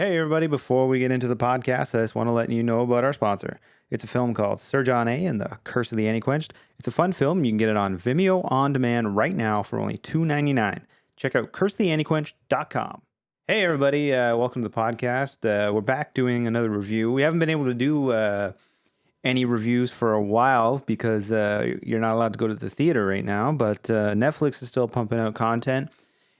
Hey, everybody, before we get into the podcast, I just want to let you know about our sponsor. It's a film called Sir John A. and the Curse of the Anti-Quenched. It's a fun film. You can get it on Vimeo on demand right now for only $2.99. Check out cursetheantiquenched.com. Hey, everybody, welcome to the podcast. We're back doing another review. We haven't been able to do any reviews for a while because you're not allowed to go to the theater right now, but Netflix is still pumping out content.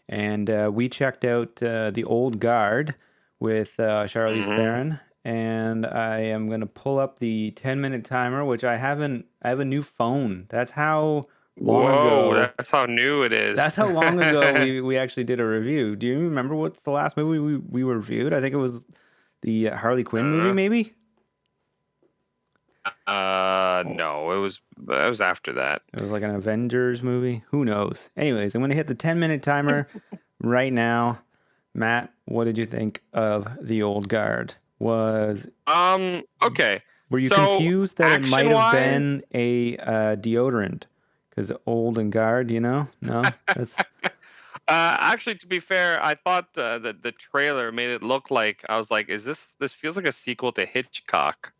And we checked out The Old Guard with Charlize Theron, and I am going to pull up the 10-minute timer, which I have a new phone. That's how long Whoa, ago. that's how new it is. That's how long ago we actually did a review. Do you remember what's the last movie we reviewed? I think it was the Harley Quinn movie, uh, maybe? Oh, no, it was after that. it was like an Avengers movie. Who knows? Anyways, I'm going to hit the 10-minute timer right now. Matt, what did you think of The Old Guard? Okay. Were you So confused that it might action have wise, been a deodorant? Because old and guard, No, that's actually, to be fair, I thought the trailer made it look like I was like, is this feels like a sequel to Hitchcock?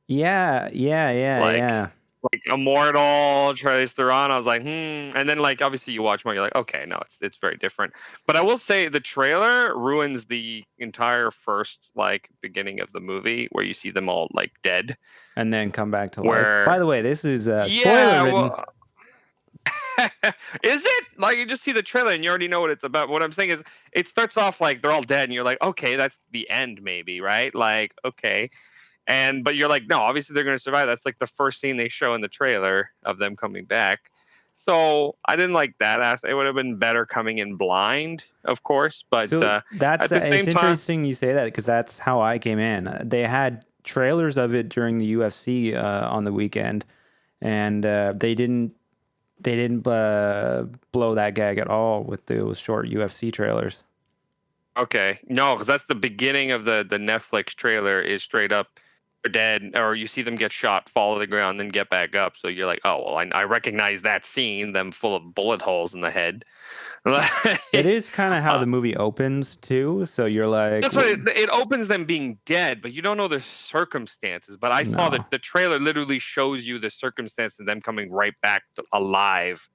yeah, yeah, yeah, Like yeah. like Immortal, Charlize Theron. I was like, and then like obviously you watch more, you're like, okay, no, it's very different. But I will say the trailer ruins the entire first like beginning of the movie where you see them all like dead. And then come back to life. By Where the way, this is spoiler yeah, ridden. well, is it like you just see the trailer and you already know what it's about? What I'm saying is it starts off like they're all dead and you're like, okay, that's the end, maybe, right? Like, okay. And but you're like, no, obviously they're gonna survive. That's like the first scene they show in the trailer of them coming back. So I didn't like that aspect. It would have been better coming in blind, of course, but So that's at the it's same time, interesting you say that because that's how I came in. They had trailers of it during the UFC on the weekend, and they didn't blow that gag at all with those short UFC trailers. okay, no, because that's the beginning of the Netflix trailer is straight up they're dead, or you see them get shot, fall to the ground, then get back up. So you're like, oh well, I recognize that scene, them full of bullet holes in the head. It is kind of how the movie opens too. So you're like, That's what it opens them being dead, but you don't know the circumstances. But I saw that no, the trailer literally shows you the circumstance of them coming right back to alive.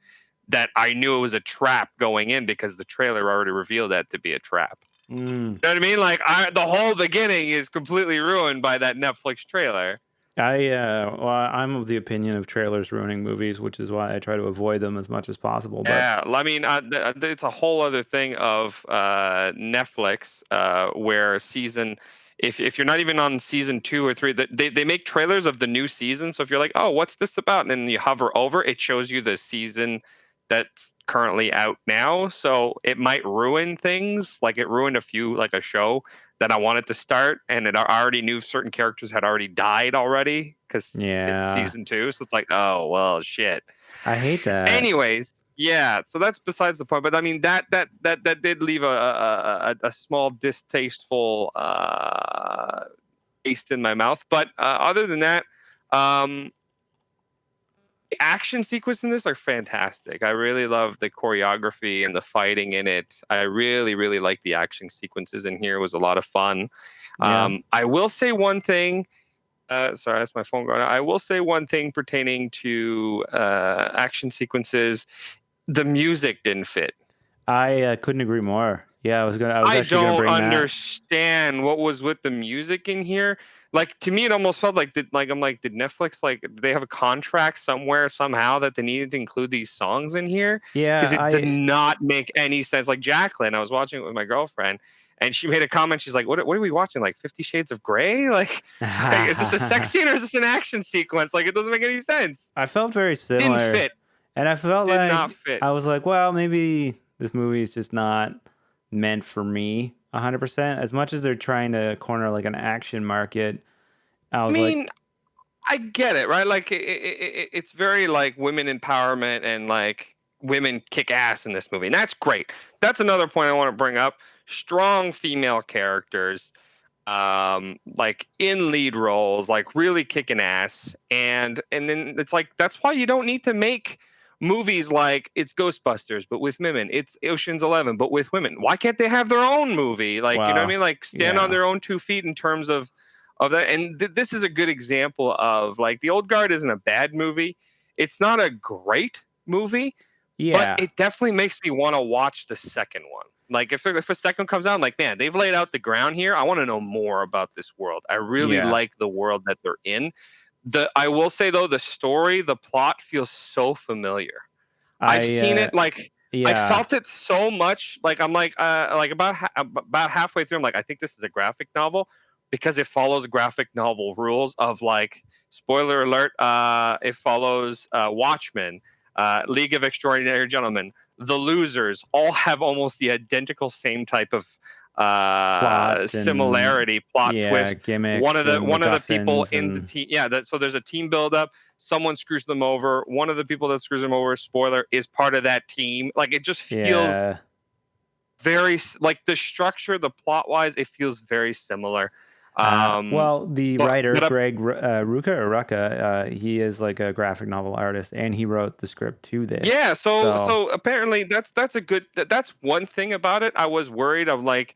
That I knew it was a trap going in because the trailer already revealed that to be a trap. mm. You know what I mean? Like the whole beginning is completely ruined by that Netflix trailer. I'm of the opinion of trailers ruining movies, which is why I try to avoid them as much as possible. But Yeah, I mean, it's a whole other thing of Netflix, where if you're not even on season 2 or 3, they make trailers of the new season. So if you're like, oh, what's this about? And then you hover over, it shows you the season that's currently out now. So it might ruin things. Like it ruined like a show that I wanted to start, and I already knew certain characters had already died already because it's yeah, season 2. So it's like, oh well, shit. I hate that. Anyways, yeah, so that's besides the point. But I mean that did leave a small distasteful taste in my mouth. But other than that, um, the action sequences in this are fantastic. I really love the choreography and the fighting in it. I really, really like the action sequences in here. It was a lot of fun. Yeah, I will say one thing. Sorry, that's my phone going. I will say one thing pertaining to action sequences. The music didn't fit. I couldn't agree more. Yeah, I was I actually gonna don't bring that. understand what was with the music in here. Like to me, it almost felt like did Netflix did they have a contract somewhere somehow that they needed to include these songs in here? Because Yeah, it did not make any sense. Like Jacqueline, I was watching it with my girlfriend, and she made a comment. She's like, what are we watching? Like 50 Shades of Grey? Like is this a sex I scene or is this an action sequence? Like it doesn't make any sense. felt very Didn't similar, fit. and I felt Did not like fit. I was like, well, maybe this movie is just not meant for me 100%. As much as they're trying to corner like an action market, I I was like, mean, I get it, right? Like it's very like women empowerment and like women kick ass in this movie, and that's great. That's another point I want to bring up. Strong female characters, like in lead roles, like really kicking ass, and then it's like that's why you don't need to make movies like it's Ghostbusters, but with women. It's Ocean's 11, but with women. Why can't they have their own movie? Like, you know what I Wow. mean? Like stand on Yeah. their own 2 feet in terms of that. And this is a good example of like The Old Guard isn't a bad movie. It's not a great movie, but Yeah. it definitely makes me want to watch the second one. Like if a second comes out, I'm like, man, they've laid out the ground here. I want to know more about this world. I really Yeah. like the world that they're in. I will say though, the story, the plot feels so familiar. I've I seen it like I yeah. felt it so much. Like I'm like about halfway through, I'm like, I think this is a graphic novel because it follows graphic novel rules of like spoiler alert, it follows Watchmen, League of Extraordinary Gentlemen, The Losers, all have almost the identical same type of Plot and similarity, plot yeah, twist. One gimmicks of the and one of the people MacGuffins in the and team, yeah, so there's a team build up, someone screws them over, one of the people that screws them over, spoiler, is part of that team. Like it just feels yeah. very like the structure, the plot wise, it feels very similar. Well, the But writer but Greg Rucka or Rucka, he is like a graphic novel artist, and he wrote the script to this. yeah, So so apparently that's a good that's one thing about it. I was worried of like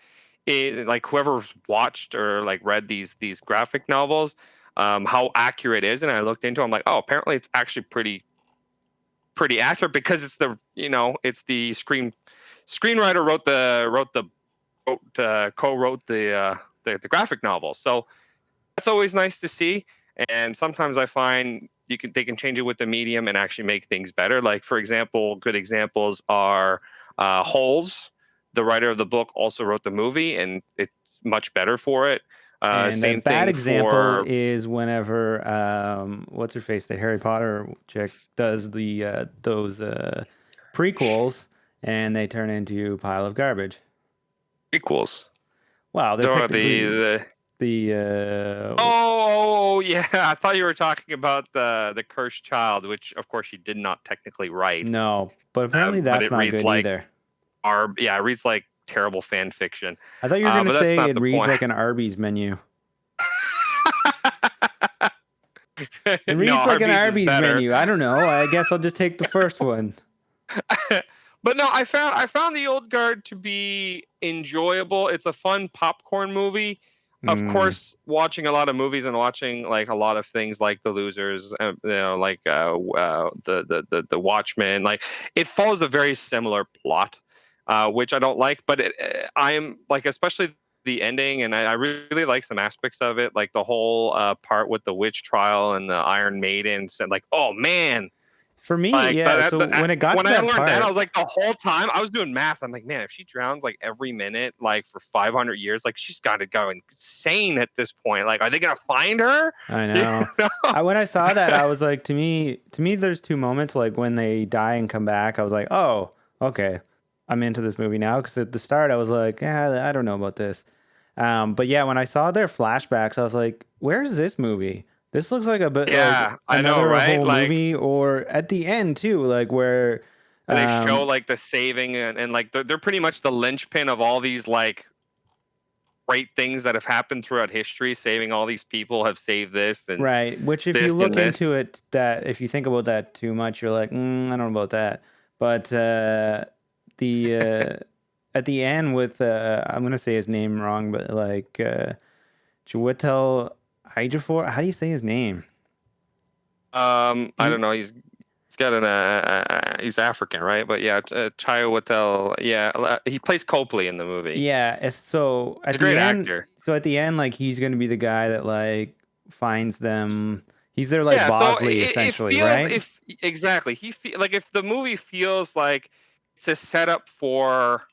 like whoever's watched or like read these graphic novels, how accurate it is, and I looked into it, I'm like, oh, apparently it's actually pretty accurate because it's the it's the screenwriter co-wrote the graphic novel. So that's always nice to see. And sometimes I find they can change it with the medium and actually make things better. Like for example, good examples are Holes. The writer of the book also wrote the movie, and it's much better for it. and a Same bad thing example for is whenever what's her face, the Harry Potter chick does the those prequels, and they turn into a pile of garbage. prequels. Wow, they're The technically the the Oh yeah, I thought you were talking about the Cursed Child, which of course she did not technically write, no, but apparently but that's it not reads good like either. it reads like terrible fan fiction. I thought you were gonna But that's say not it the reads point. like an Arby's menu. It No, reads like an Arby's is Arby's better. menu. I don't know. I guess I'll just take the first one. But no, I found the Old Guard to be enjoyable. It's a fun popcorn movie. Of Mm, course, watching a lot of movies and watching like a lot of things like The Losers, like the Watchmen, like it follows a very similar plot, which I don't like. But I'm like especially the ending, and I really like some aspects of it, like the whole part with the witch trial and the Iron Maidens, and like oh man, for me, like yeah. So when it got when to I that learned that, I part, was like, the whole time I was doing math. I'm like, man, if she drowns like every minute, like for 500 years, like she's got to go insane at this point. Like, are they gonna find her? I You know. know? When I saw that, I was like, to me, there's two moments. Like when they die and come back, I was like, oh, okay, I'm into this movie now. Because at the start, I was like, yeah, I don't know about this. But yeah, when I saw their flashbacks, I was like, where's this movie? This looks like a bit like Yeah, I know, another right? whole Like movie, or at the end too, like where, they show um, like the saving and like they're pretty much the linchpin of all these like great things that have happened throughout history. Saving all these people have saved this and right. Which, if you this look and this. into it, that if you think about that too much, you're like, I don't know about that. But the at the end with I'm gonna say his name wrong, but like Chiwetel Ejiofor. How do you say his name? I don't He know. He's got he's African, right? But yeah, Chiwetel. Yeah, he plays Copley in the movie. yeah. So He's at a the great end, actor. like he's gonna be the guy that like finds them. He's their like Yeah, so Bosley it essentially, feels right? if exactly like if the movie feels like it's a setup for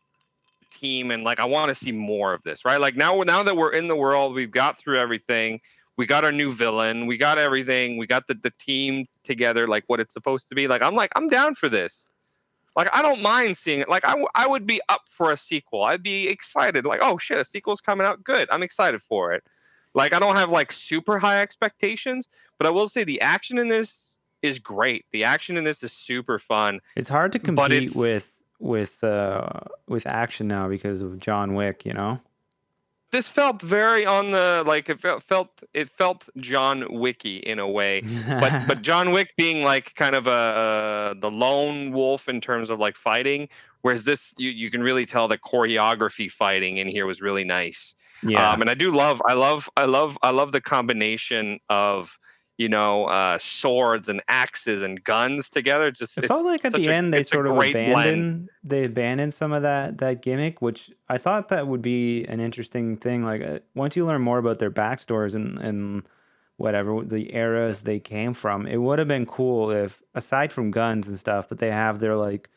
team and like I want to see more of this, right? Like now that we're in the world, we've got through everything. We got our new villain. We got everything. We got the team together, like what it's supposed to be. Like I'm down for this. Like I don't mind seeing it. Like I would be up for a sequel. I'd be excited. Like oh shit, a sequel's coming out. Good. I'm excited for it. Like I don't have like super high expectations, but I will say the action in this is great. The action in this is super fun, It's hard to but compete it's with action now because of John Wick, you know? this felt very on the like it felt John Wicky in a way, but John Wick being like kind of the lone wolf in terms of like fighting, whereas this you can really tell the choreography fighting in here was really nice. Yeah. And I love the combination of swords and axes and guns together. Just It felt like at the end it's a great blend. they abandoned some of that gimmick, which I thought that would be an interesting thing. Like once you learn more about their backstories and whatever the eras they came from, it would have been cool if aside from guns and stuff, but they have their like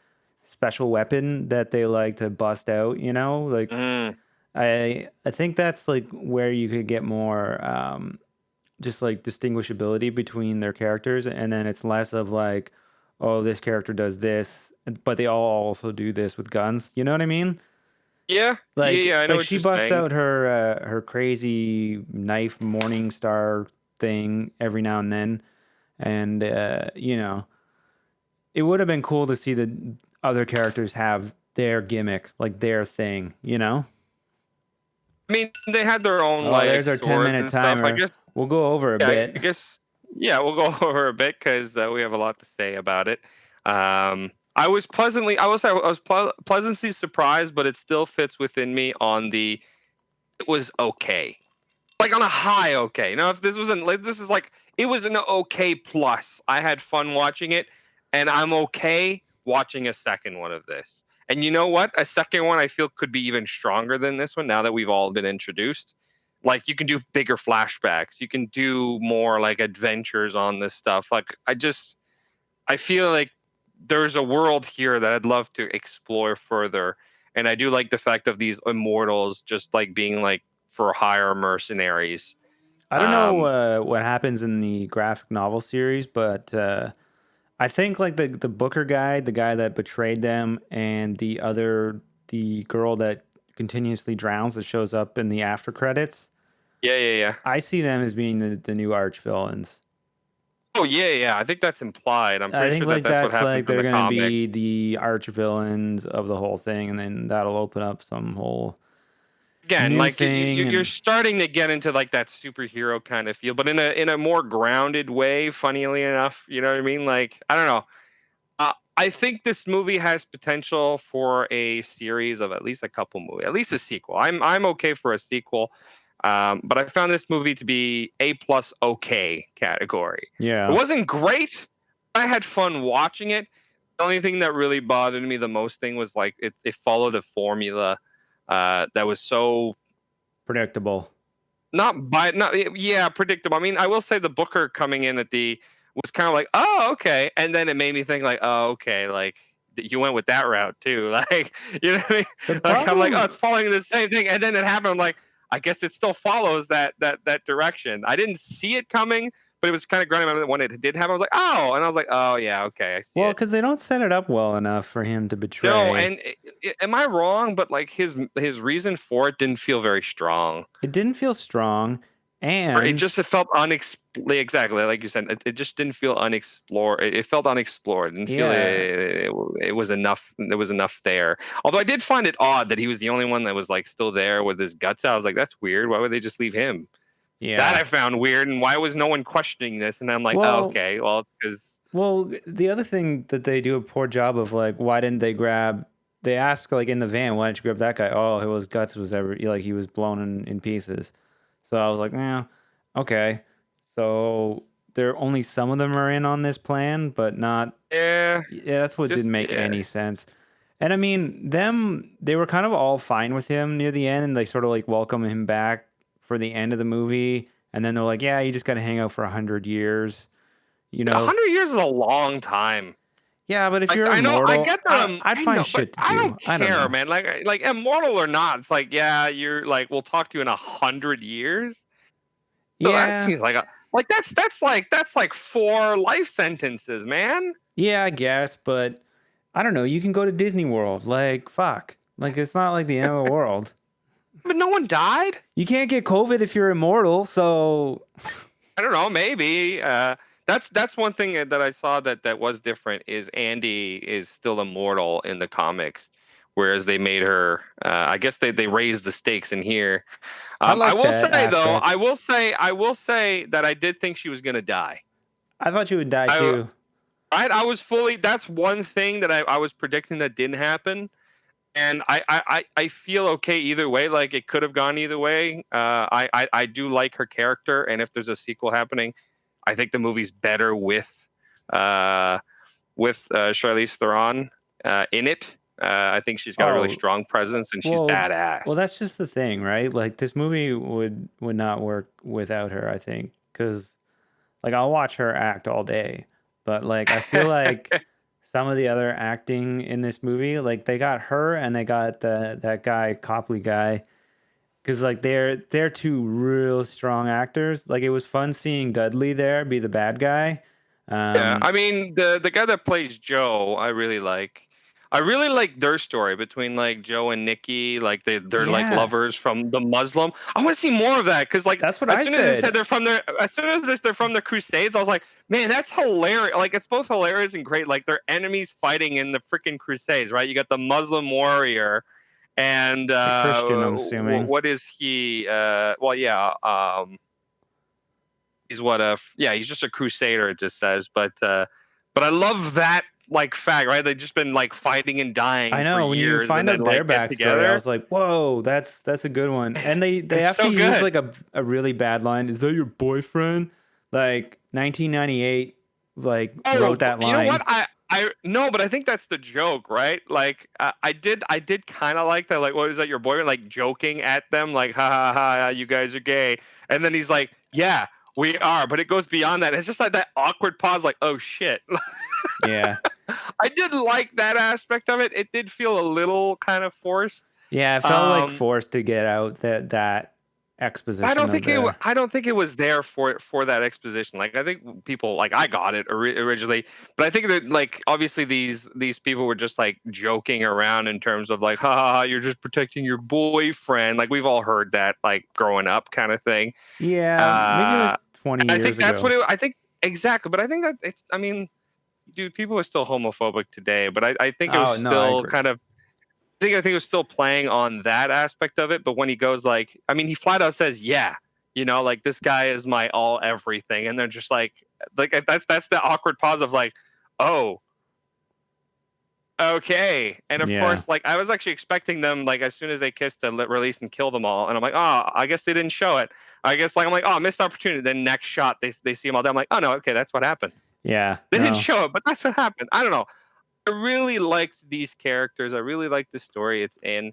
special weapon that they like to bust out. Like Mm. I think that's like where you could get more just like distinguishability between their characters, and then it's less of like, oh, this character does this, but they all also do this with guns. You know what I mean? Yeah, yeah, Like yeah. I know like what she you're busts saying. out her crazy knife morning star thing every now and then, and it would have been cool to see the other characters have their gimmick, like their thing. I mean, they had their own Oh, there's like our 10 swords minute and stuff. I timer. guess. We'll go over a Yeah, bit. I guess. Yeah, we'll go over a bit because we have a lot to say about it. I was pleasantly, I will say, I was pleasantly surprised, but it still fits within me on the. It was okay, like on a high okay. If this wasn't like this is like it was an okay plus. I had fun watching it, and I'm okay watching a second one of this. And you know what? A second one I feel could be even stronger than this one now that we've all been introduced. Like you can do bigger flashbacks, you can do more like adventures on this stuff. Like I feel like there's a world here that I'd love to explore further. And I do like the fact of these immortals just like being like for hire mercenaries. I don't know Um, what happens in the graphic novel series, but I think like the Booker guy, the guy that betrayed them, and the girl that continuously drowns that shows up in the after credits. yeah, yeah, yeah. I see them as being the new arch villains. Oh, yeah, yeah. I think that's implied. I'm I pretty think sure that like that's what that's happens like in they're the gonna comics. be the arch villains of the whole thing, and then that'll open up some whole Again, new like thing. you're And starting to get into like that superhero kind of feel, but in a more grounded way. Funnily enough, you know what I mean? Like I don't know. I think this movie has potential for a series of at least a couple movies, at least a sequel. I'm okay for a sequel, but I found this movie to be A plus okay category. It yeah, wasn't great. I had fun watching it. The only thing that really bothered me the most thing was like it followed a formula that was so predictable. not yeah predictable. I mean, I will say the Booker coming in at the was kind of like, oh, okay, and then it made me think like, oh, okay, like you went with that route too. Like, you know what I mean? The Like I'm like, oh, it's problem following the same thing, and then it happened. I'm like, I guess it still follows that direction. I didn't see it coming, but it was kind of grinding when it did happen. I was like, oh, and I was like, oh yeah, okay, I see Well, it. because they don't set it up well enough for him to No, betray. and am I wrong? But like his reason for it didn't feel very strong. It didn't feel strong, Or it and just it felt exactly like you said. It just didn't feel unexplored. It felt unexplored. It didn't feel yeah, it was enough. There was enough there. Although I did find it odd that he was the only one that was like still there with his guts out. I was like, that's weird. Why would they just leave him? That yeah. I found weird. And why was no one questioning this? And I'm like, oh, Well, okay, well, because well, the other thing that they do a poor job of, like, why didn't they grab? They ask like in the van, why didn't you grab that guy? Oh, his guts was ever like he was blown in pieces. So I was like, yeah, okay. So there only some of them are in on this plan, but not. yeah, Yeah, that's what just didn't make yeah. any sense. And I mean, they were kind of all fine with him near the end, and they sort of like welcome him back for the end of the movie. And then they're like, yeah, you just got to hang out for 100 years, you A know? hundred years is a long time. Yeah, but if Like you're I know, I immortal, get that. I'd I find know, but shit to I do. don't I don't care, know. man. Like immortal or not, it's like yeah, you're like we'll talk to you in 100 years. So that Yeah, seems like that's like four life sentences, man. yeah, I guess, but I don't know. You can go to Disney World. Like, fuck. Like, it's not like the end of the world. But no one died. You can't get COVID if you're immortal, so I don't know. Maybe that's one thing that I saw that was different is Andy is still immortal in the comics, whereas they made her. I guess they raised the stakes in here. I I like will that say though, aspect. I will say that I did think she was gonna die. I thought you would die I too. I was fully. That's one thing that I was predicting that didn't happen, and I feel okay either way. Like it could have gone either way. I do like her character, and if there's a sequel happening, I think the movie's better uh Charlize Theron in it. I think she's got a really Oh, strong presence, and she's well, badass. well, that's just the thing, right? Like this movie would not work without her, I think, because like I'll watch her act all day, but like I feel like some of the other acting in this movie, like they got her and they got that guy Copley guy, because like they're two real strong actors. Like it was fun seeing Dudley there be the bad guy. Yeah, Um, I mean the guy that plays Joe, I really like. I really like their story between like Joe and Nikki, like they're like yeah, lovers from the Muslim. I want to see more of that because like that's what as I soon as it said said. as soon as they're from the Crusades, I was like, man, that's hilarious. Like it's both hilarious and great. Like they're enemies fighting in the freaking Crusades, right? You got the Muslim warrior, and A Christian, I'm assuming. what is he? Well, yeah, he's what a yeah, he's just a crusader. It just says, but I love that like fact, right? They've just been like fighting and I dying for know when you years, and find then out their like get backstory, I together. was like, "Whoa, that's a good one." And they It's have to so use good. like a really bad line. Is that your boyfriend? Like 1998, like Oh, wrote that you know what? line. I no, but I think that's the joke, right? Like I did kind of like that. Like, what is that? Your boyfriend, like joking at them, like, ha ha ha, you guys are gay. And then he's like, yeah, we are. But it goes beyond that. It's just like that awkward pause, like, oh shit. Yeah, I did like that aspect of it. It did feel a little kind of forced. yeah. It felt like Um, forced to get out that exposition of the. I don't think it was there for that exposition. Like I think people like I got it originally, but I think that like obviously these people were just like joking around in terms of like, ha ha, ha, you're just protecting your boyfriend. Like we've all heard that like growing up kind of thing. Yeah, maybe like Uh, 20 I think years that's what ago. it. I think exactly, but I think that it's. I mean, dude, people are still homophobic today, but I think it was Oh no, I still agree. kind of I think it was still playing on that aspect of it, but when he goes like, I mean, he flat out says, "Yeah, like this guy is my all everything," and they're just like that's the awkward pause of like, oh, okay, and of Yeah, course, like I was actually expecting them like as soon as they kissed to release and kill them all, and I'm like, oh, I guess they didn't show it. I guess like I'm like, oh, missed opportunity. Then next shot, they see them all. Dead. I'm like, oh no, okay, that's what happened. yeah. They didn't No, show it, but that's what happened. I don't know. I really liked these characters. I really liked the story it's in.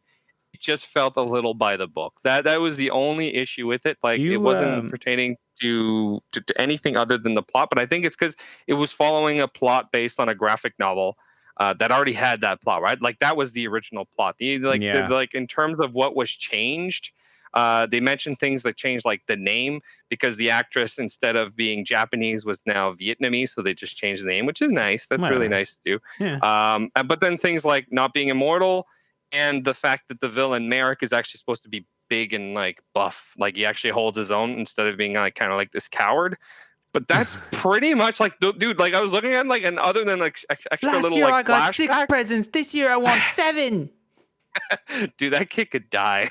It just felt a little by the book. That was the only issue with it. do Like it you wasn't pertaining to anything other than the plot. But I think it's because it was following a plot based on a graphic novel that already had that plot, right? Like that was the original plot. yeah. Like in terms of what was changed. They mentioned things that changed, like the name, because the actress, instead of being Japanese, was now Vietnamese. So they just changed the name, which is nice. That's really Whatever. nice to do. Yeah. But then things like not being immortal, and the fact that the villain Merrick is actually supposed to be big and like buff, like he actually holds his own instead of being like kind of like this coward. But that's pretty much like, dude. Like I was looking at like, and other than like extra Last little year like I got 6 flashbacks, presents. This year I want 7. dude, that kid could die.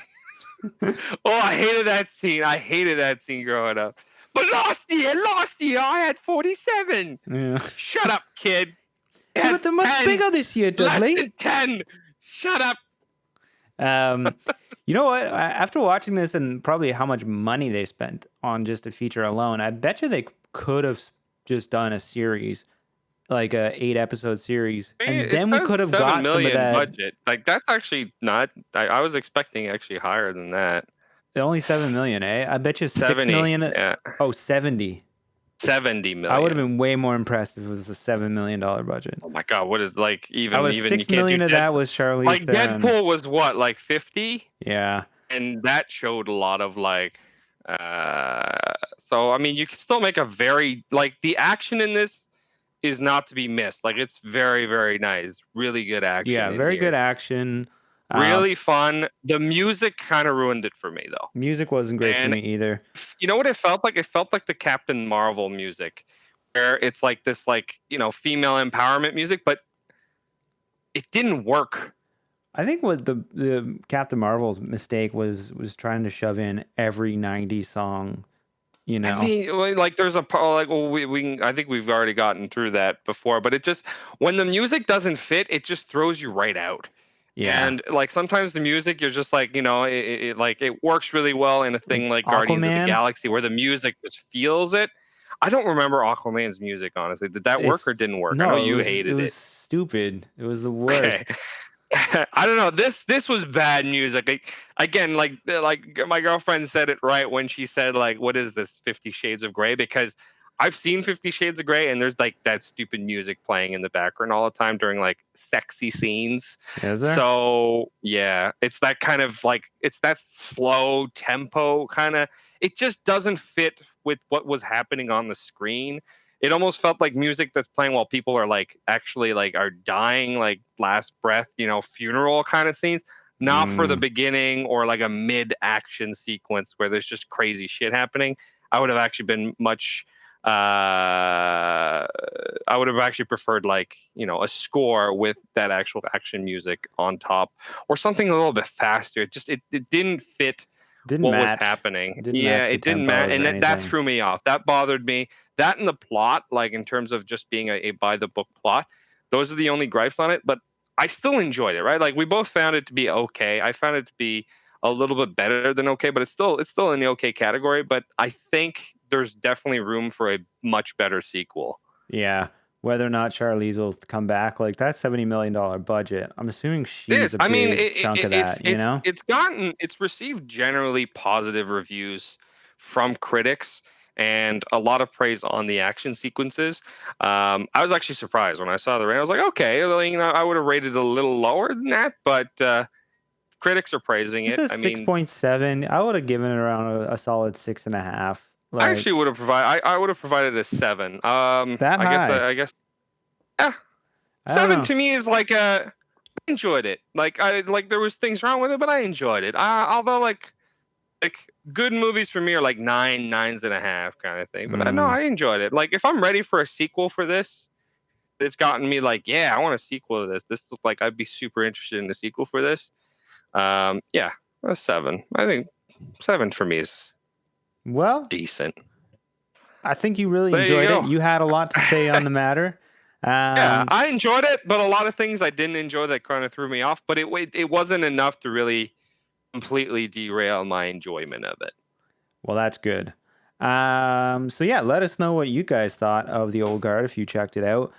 Oh, I hated that scene. I hated that scene growing up. But last year I had 47. Yeah. Shut up, kid. I Yeah, had but they're much 10. bigger this year, Less Dudley. than 10. Shut up. Um, you know what? After watching this and probably how much money they spent on just a feature alone, I bet you they could have just done a series, like a 8 episode series, I mean, and it then we says could have seven got some of million that. budget. Like that's actually not. I was expecting actually higher than that. Only 7 million, eh? I bet you 6 70. million. Yeah, Oh, 70. 70 I would have million. been way more impressed if it was a $7 million budget. Oh my god, what is like I was even you six can't do million of Dead. that was Charlize Like Theron. Deadpool was what, like 50, Yeah, and that showed a lot of like. So I mean, you can still make a very like the action in this is not to be missed. Like it's very very nice, really good action yeah, in very good here. action. Um, Really fun. The music kind of ruined it for me though. music wasn't great for And me either. you know what it felt like? It felt like the Captain Marvel music, where it's like this, like female empowerment music, but it didn't work. I think what the Captain Marvel's mistake was trying to shove in every 90s song, you know. I mean, like there's a like well, I think we've already gotten through that before, but it just when the music doesn't fit, it just throws you right out. Yeah. And like sometimes the music, you're just like, like it works really well in a Like thing like Guardians of the Aquaman, Galaxy where the music just feels it. I don't remember Aquaman's music, honestly. Did that work or it's didn't work? I know no, you it hated was it. stupid. It was the Okay. worst. I don't know. This was bad music. Again, like my girlfriend said it right when she said like, "What is this, 50 Shades of Grey?" Because I've seen 50 Shades of Grey, and there's like that stupid music playing in the background all the time during like sexy scenes. Is there? So yeah, it's that kind of like it's that slow tempo kind of. It just doesn't fit with what was happening on the screen. It almost felt like music that's playing while people are like actually like are dying, like last breath, funeral kind of scenes, not for the Mm. beginning or like a mid action sequence where there's just crazy shit happening. I would have actually been much I would have actually preferred like, a score with that actual action music on top or something a little bit faster. It didn't fit Didn't what was match. happening. Didn't Yeah, match the it didn't matter. tempos And or that anything. threw me off. That bothered me. That and the plot, like in terms of just being a by the book plot, those are the only gripes on it. But I still enjoyed it, right? Like we both found it to be okay. I found it to be a little bit better than okay, but it's still in the okay category. But I think there's definitely room for a much better sequel. Yeah. Whether or not Charlize will come back, like that $70 million budget, I'm assuming It she's is. a I mean, big chunk of that, you know? it's received generally positive reviews from critics and a lot of praise on the action sequences. I was actually surprised when I saw the rating. I was like, okay, well, I would have rated it a little lower than that, but critics are praising This it. is I mean, 6.7. I would have given it around a solid 6.5. I actually Like would have provided. I would have provided a 7. that I guess. high. I guess. Yeah, I don't 7 know. to me is like I enjoyed it. Like I like there was things wrong with it, but I enjoyed it. Although like good movies for me are like 9, 9s and a half kind of thing. But I know Mm. I enjoyed it. Like if I'm ready for a sequel for this, it's gotten me like, yeah, I want a sequel to this. This looked like I'd be super interested in a sequel for this. Yeah, a 7. I think 7 for me is Well, decent. I think you really There you enjoyed it. go. You had a lot to say on the matter. Yeah, Um, I enjoyed it, but a lot of things I didn't enjoy that kind of threw me off. But it wasn't enough to really completely derail my enjoyment of it. well, that's good. So yeah, let us know what you guys thought of The Old Guard if you checked it out.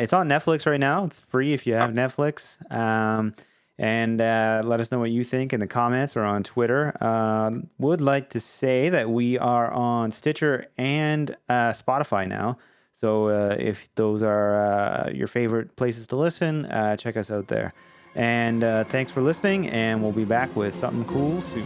It's on Netflix right now. It's free if you have Netflix. And let us know what you think in the comments or on Twitter. Would like to say that we are on Stitcher and Spotify now. So if those are your favorite places to listen, check us out there. And thanks for listening, and we'll be back with something cool soon.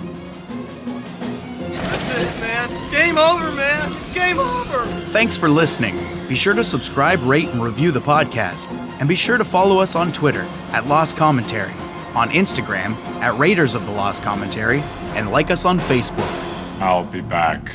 That's it, man. Game over, man. Game over. Thanks for listening. Be sure to subscribe, rate, and review the podcast. And be sure to follow us on Twitter at Lost Commentary, on Instagram at Raiders of the Lost Commentary, and like us on Facebook. I'll be back.